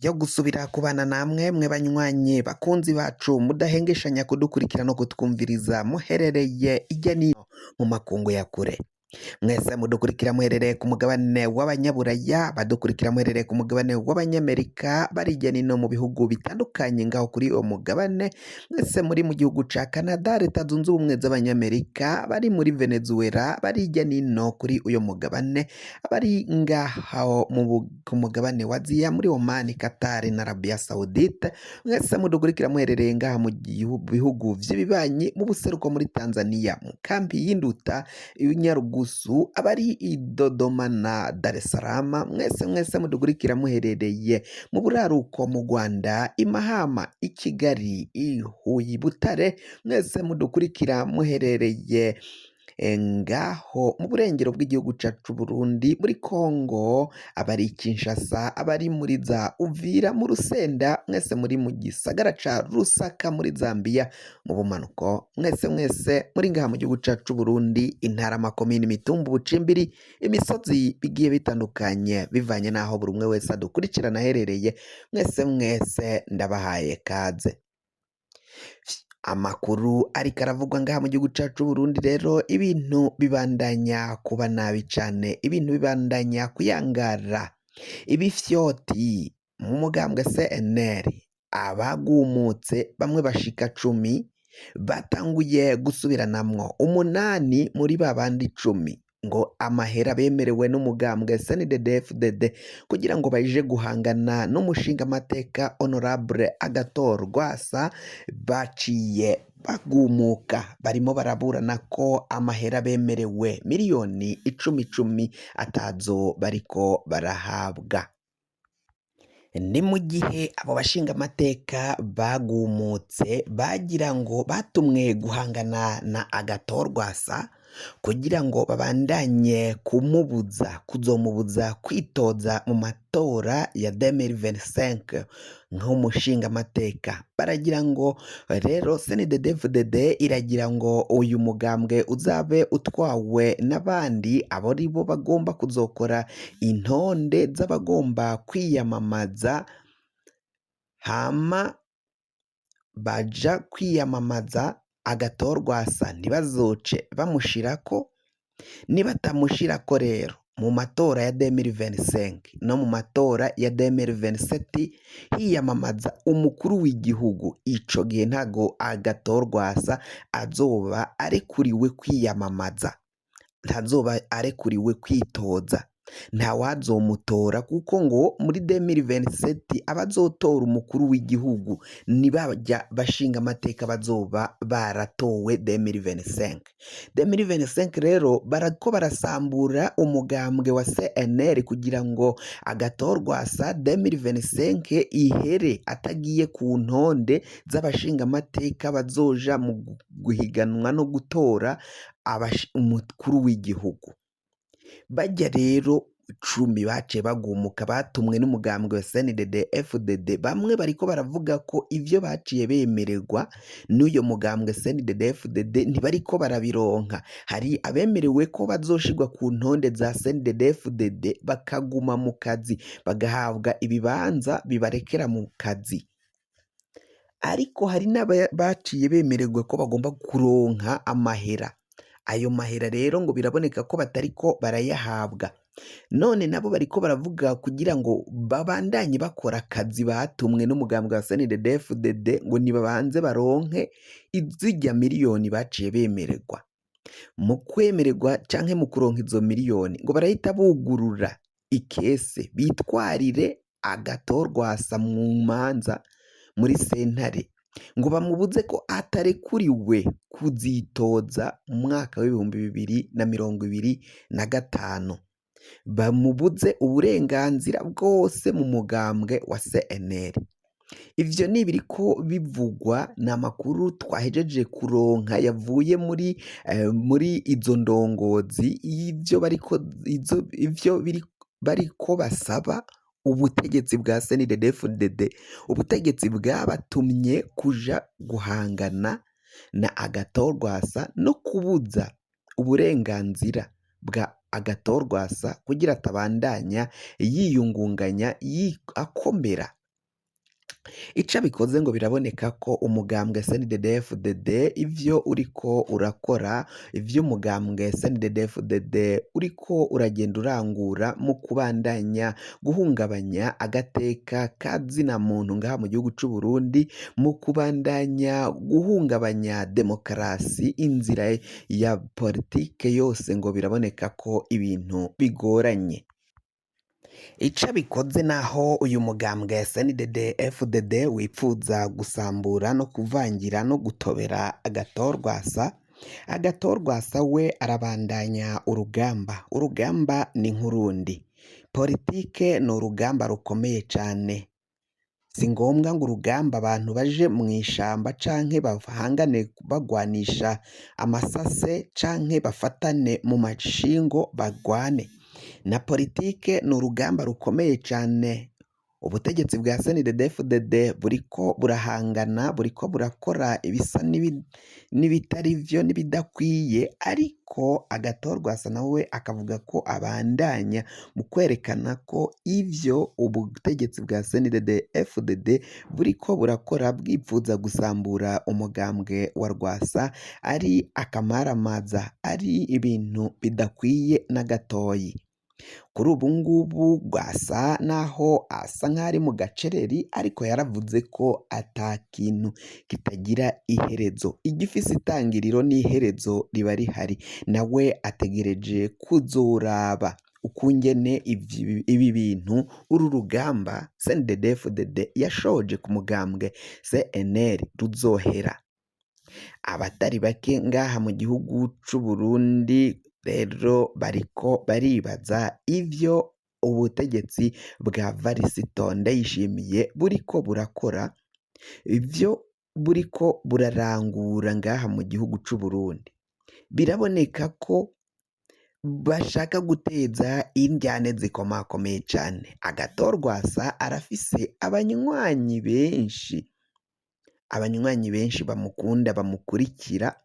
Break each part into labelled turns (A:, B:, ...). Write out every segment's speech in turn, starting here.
A: yo gusubira kubana namwe mwe banywanyi bakunzi bacu mudahengeshanya kudukurikira no kutwumviriza muherereye irya nino mu makungu ya kure. Mwese mudukurikira muherereye ku mugabane w'abanyaburaya, badukurikira muherereye ku mugabane w'abanyamerika, bari irya nino mu bihugu bitandukanye ngaho kuri uwo mugabane. Mwese muri mu gihugu ca Canada, Leta Zunze Ubumwe z'Abanyamerika, bari muri Venezuela, bari irya nino kuri uyo mugabane, bari ngaho ku mugabane wa Aziya muri Oman, Qatar na Arabia Saudite. Mwese mudukurikira muherereye ngaha mu bihugu vy'ibibanyi mu buseruko muri Tanzania, mu kambi y'Induta, Nyarugusu, abari i Dodoma na Dar es Salaam. Mwese mudukurikira muherereye mu buraruko mu Rwanda, i Mahama, i Kigali, i Huye, i Butare. Mwese mudukurikira muherereye ngaho mu burengero bw'igihugu cacu Burundi, muri Kongo, abari Kinshasa, abari muri za Uvira, mu Rusenda, mwese muri mu gisagara ca Rusaka muri Zambia, mu bumanuko, mwese muri ngaha mu gihugu cacu Burundi, intara, amakomine, imitumba, ubucimbiri, imisozi bigiye bitandukanye bivanye naho buri umwe wese adukurikirana aherereye. Mwese ndabahaye kaze. Amakuru ariko aravugwa ngaha mu gihugu cacu Burundi, rero ibintu bibandanya kuba nabi cane, ibintu bibandanya kuyangara. Ibifyoti mu mugambwe CNL, abagumutse bamwe bashika 10 batanguye gusubiranamwo 8 muri babandi 10 ngo amahera bemerewe n'umugambwe CNDD-FDD kugira ngo bayije guhangana n'umushinga amateka Honorable Agathon Rwasa, baciye bagumuka, barimo baraburana ko amahera bemerewe miliyoni 10 atazo bariko barahabwa. Ni mu gihe abo bashinga amateka bagumutse bagira ngo batumwe guhangana na Agathon Rwasa kugira ngo babandanye kuzomubuza kwitoza mu matora ya 2025 nk'umushinga amateka. Baragira ngo rero CNDD-FDD iragira ngo uyu mugambwe uzabe utwawe n'abandi, abo ribo bagomba kuzokora intonde z'abagomba kwiyamamaza, hama baja kwiyamamaza Agathon Rwasa ntibazoce bamushirako. Nibatamushirako rero mu matora ya 2025 no mu matora ya 2027 hiyamamaza umukuru w'igihugu, ico gihe ntago Agathon Rwasa azoba arekuriwe kwiyamamaza, ntazoba arekuriwe kwitoza, ntawazomutora, kuko ngo muri 2027 abazotora umukuru w'igihugu ni bajya bashinga amateka bazoba baratowe 2025 rero barako barasambura umugambwe wa CNL kugira ngo Agathon Rwasa 2025 ihere atagiye ku ntonde z'abashinga amateka bazoja mu guhiganwa no gutora umukuru w'igihugu. Bajya rero 10 bace bagumuka batumwe n'umugambwe wa CNDD-FDD. Bamwe bariko baravuga ko ivyo baciye bemererwa n'uyo mugambwe CNDD-FDD ntibariko barabironka. Hari abemerewe ko bazoshirwa ku ntonde za CNDD-FDD bakaguma mu kazi, bagahabwa ibibanza bibarekera mu kazi, ariko hari n'abaciye bemererwa ko bagomba kuronka amahera. Ayo mahera rero ngo biraboneka ko batariko barayahabwa. None nabo bariko baravuga kugira ngo babandanye bakora akazi batumwe n'umugambwe wa CNDD-FDD ngo nibabanze baronke izijya miliyoni baciye bemererwa. Mu kwemererwa canke mu kuronka izo miliyoni ngo barahita bugurura ikese bitwarire Agathon Rwasa mu manza muri sentare, ngo bamubuze ko atarekuriwe kuzitoza mu mwaka w'2025, bamubuze uburenganzira bwose mu mugambwe wa CNL. Ivyo ni biriko bivugwa n'amakuru twahejeje kuronka yavuye muri izo ndongozi, ivyo bariko basaba ubutegetsi bwa CNDD-FDD, ubutegetsi bwabatumye kuja guhangana na Agathon Rwasa no kubuza uburenganzira bwa Agathon Rwasa kugira atabandanya yiyungunganya akomera ico bikoze ngo biraboneka ko umugambwe CNDD-FDD ivyo uriko urakora, ivyo umugambwe CNDD-FDD uriko uragenda urangura mu kubandanya guhungabanya agateka ka zina muntu ngaha mu gihugu c'u Burundi, mu kubandanya guhungabanya demokarasi, inzira ya politike yose ngo biraboneka ko ibintu bigoranye. Ico bikoze naho uyu mugambwe CNDD-FDD wipfuza gusambura no kuvangira no gutobera Agathon Rwasa we arabandanya urugamba ni nk'urundi. Politike ni urugamba rukomeye cane, si ngombwa ngo urugamba abantu baje mw'ishamba canke bahangane bagwanisha amasase canke bafatane mu mashingo bagwane. Na politike ni urugamba rukomeye cane. Ubutegetsi bwa CNDD-FDD buriko burahangana, buriko burakora ibisa n'ibitari vyo n'ibidakwiye, ariko Agathon Rwasa nawe akavuga ko abandanya mu kwerekana ko ivyo ubutegetsi bwa CNDD-FDD buriko burakora bwipfuza gusambura umugambwe wa Rwasa ari akamaramaza, ari ibintu bidakwiye na gatoyi. Kuri ubu ngubu Rwasa naho asa nk'ari mu gacereri, ariko yaravuze ko ata kintu kitagira iherezo, igifise itangiriro n'iherezo riba rihari. Nawe ategereje kuzoraba ukungene ibi bintu uru rugamba CNDD-FDD yashoje ku mugambwe CNL ruzohera. Abatari bake ngaha mu gihugu c'u Burundi rero bariko baribaza ivyo ubutegetsi bwa Varisito Ndayishimiye buriko burakora, ivyo buriko burarangura ngaha mu gihugu c'u Burundi. Biraboneka ko bashaka guteza indyane zikomakomeye cane. Agathon Rwasa arafise abanywanyi benshi bamukunda, bamukurikira.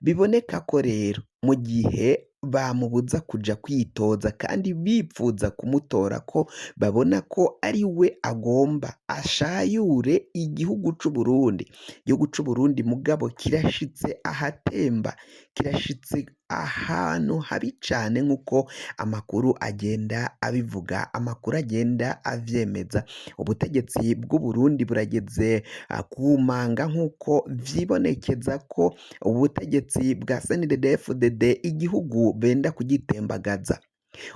A: Biboneka ko rero mu gihe bamubuza kuja kwitoza kandi bipfuza kumutora, ko babona ko ari we agomba ashayure igihugu c'u Burundi. Igihugu c'u Burundi mugabo kirashitse ahatemba, kirashitse ahantu habi cane nk'uko amakuru agenda abivuga, amakuru agenda avyemeza. Ubutegetsi bw'u Burundi burageze kumanga nk'uko vyibonekeza ko ubutegetsi bwa CNDD-FDD igihugu benda kugitembagaza.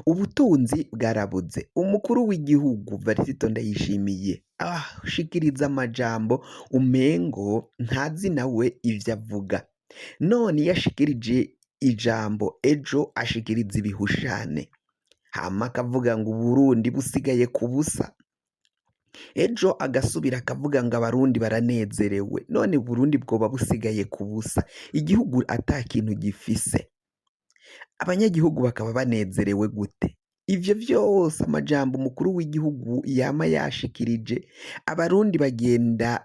A: Ubutunzi bwarabuze. Umukuru w'igihugu Varisito Ndayishimiye ashikiriza amajambo umengo ntazi nawe ivyo avuga. None yashikirije ijambo, ejo ashikiriza ibihushane, hama akavuga ngo Uburundi busigaye ku busa, ejo agasubira akavuga ngo abarundi baranezerewe. None Burundi bwoba busigaye ku busa, igihugu ata kintu gifise, abanyagihugu bakaba banezerewe gute? Ivyo vyose amajambo umukuru w'igihugu yama yashikirije, abarundi bagenda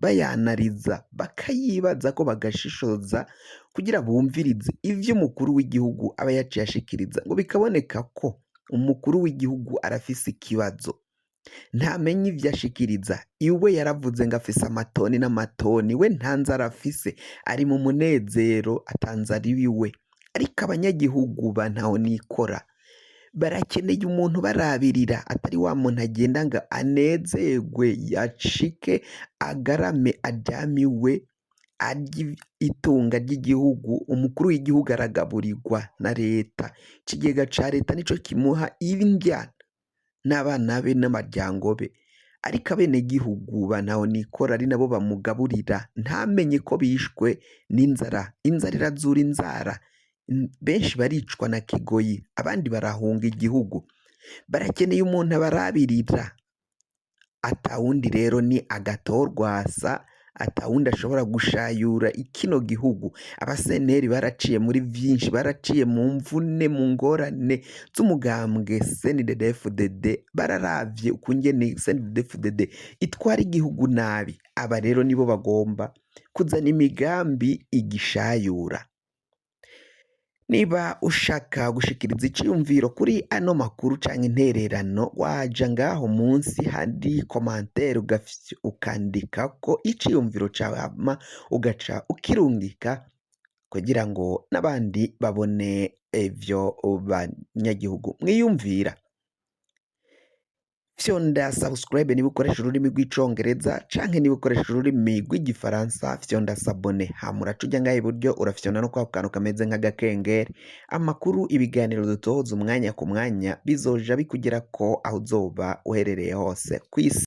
A: bayanariza, bakayibaza ko bagashishoza kugira bumvirize ivyo umukuru w'igihugu aba yaciye ashikiriza, ngo bikaboneka ko umukuru w'igihugu arafise ikibazo, ntamenye ivyo ashikiriza. Iwe yaravuze ngo afise amatoni n'amatoni, we nta nzara afise, ari mu munezero, atanzara iwiwe. Ariko abanyagihugu ba ntaho nikora barakeneye umuntu barabirira, atari wa muntu agenda ngo anezerwe, yashike agarame aryamiwe arya itunga ry'igihugu. Umukuru w'igihugu aragaburirwa na leta, ikigega ca leta nico kimuha indya n'abana be n'amaryango be, ariko abenegihugu ba ntaho nikora ari nabo bamugaburira ntamenye ko bishwe n'inzara. Inzara irazura inzara, benshi baricwa na kigoyi, abandi barahunga igihugu. Barakeneye umuntu abarabirira, atawundi rero ni Agathon Rwasa, atawundi ashobora gushayura ikino gihugu. Abaseneri baraciye muri vyinshi, baraciye mu mvune, mu ngorane z'umugambwe CNDD-FDD, bararavye ukungene CNDD-FDD itwara igihugu nabi. Aba rero nibo bagomba kuzana imigambi igishayura. niba ushaka gushikiriza iciyumviro kuri ano makuru canke intererano waja ngaho munsi hari commentaire ukandikako iciyumviro cawe hama ugaca ukirungika kugira ngo n'abandi babone ivyo banyagihugu mwiyumvira. Fyonda subscribe niba ukoresha ururimi rw'icongereza canke niba ukoresha ururimi rw'igifaransa fyonda sabone hama uraca uja ngaha iburyo urafyonda no kwa kantu kameze nk'agakengeri, amakuru ibiganiro dutohoza umwanya ku mwanya bizoja bikugerako aho uzoba uherereye hose kw'isi.